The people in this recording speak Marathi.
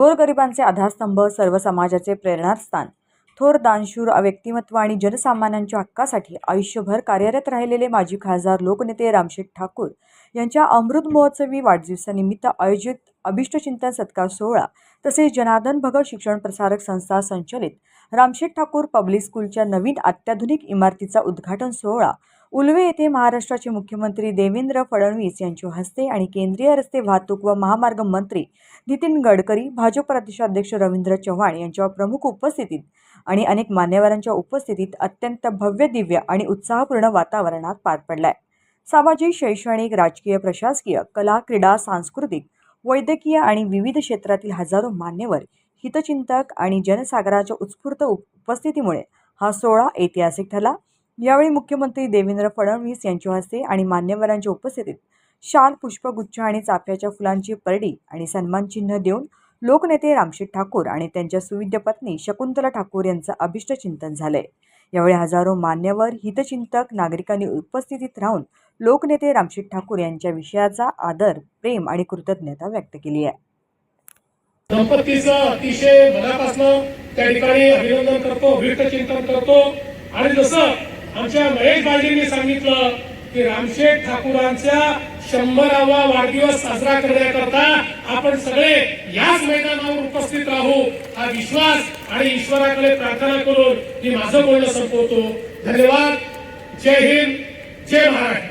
गोरगरिबांचे आधारस्तंभ, सर्व समाजाचे प्रेरणास्थान, थोर दानशूर व्यक्तिमत्व आणि जनसामान्यांच्या हक्कासाठी आयुष्यभर कार्यरत राहिलेले माजी खासदार लोकनेते रामशेठ ठाकूर यांच्या अमृत महोत्सवी वाढदिवसानिमित्त आयोजित अभिष्टचिंतन सत्कार सोहळा तसेच जनार्दन भगत शिक्षण प्रसारक संस्था संचलित रामशेठ ठाकूर पब्लिक स्कूलच्या नवीन अत्याधुनिक इमारतीचा उद्घाटन सोहळा उल्वे येथे महाराष्ट्राचे मुख्यमंत्री देवेंद्र फडणवीस यांच्या हस्ते आणि केंद्रीय रस्ते वाहतूक व महामार्ग मंत्री नितीन गडकरी, भाजप प्रदेशाध्यक्ष रवींद्र चव्हाण यांच्या प्रमुख उपस्थितीत आणि अनेक मान्यवरांच्या उपस्थितीत अत्यंत भव्य, दिव्य आणि उत्साहपूर्ण वातावरणात पार पडलाय। सामाजिक, शैक्षणिक, राजकीय, प्रशासकीय, कला, क्रीडा, सांस्कृतिक, वैद्यकीय आणि विविध क्षेत्रातील हजारो मान्यवर, हितचिंतक आणि जनसागराच्या उत्स्फूर्त उपस्थितीमुळे हा सोहळा ऐतिहासिक ठरला। यावेळी मुख्यमंत्री देवेंद्र फडणवीस यांच्या हस्ते आणि मान्यवरांच्या उपस्थितीत शाल, पुष्पगुच्छ आणि चाफ्याच्या फुलांची परडी आणि सन्मान चिन्ह देऊन लोकनेते रामशेठ ठाकूर आणि त्यांच्या सुविद्य पत्नी शकुंतला ठाकूर यांचं अभिष्टचिंतन झालंय। यावेळी हजारो मान्यवर, हितचिंतक, नागरिकांनी उपस्थितीत राहून लोकनेते रामशेठ ठाकूर यांच्या विषयाचा आदर, प्रेम आणि कृतज्ञता व्यक्त केली आहे। दंपतीचं अतिशय मनापासून त्या ठिकाणी अभिनंदन करतो, अभिष्टचिंतन करतो आणि जसं आमच्या महेश बाजींनी सांगितलं की रामशेठ ठाकूरांच्या 100वा वाढदिवस साजरा करण्याकरता आपण सगळे याच मैदानावर उपस्थित राहू हा विश्वास आणि ईश्वराकडे प्रार्थना करून मी माझं बोलणं संपवतो। धन्यवाद। जय हिंद, जय महाराष्ट्र।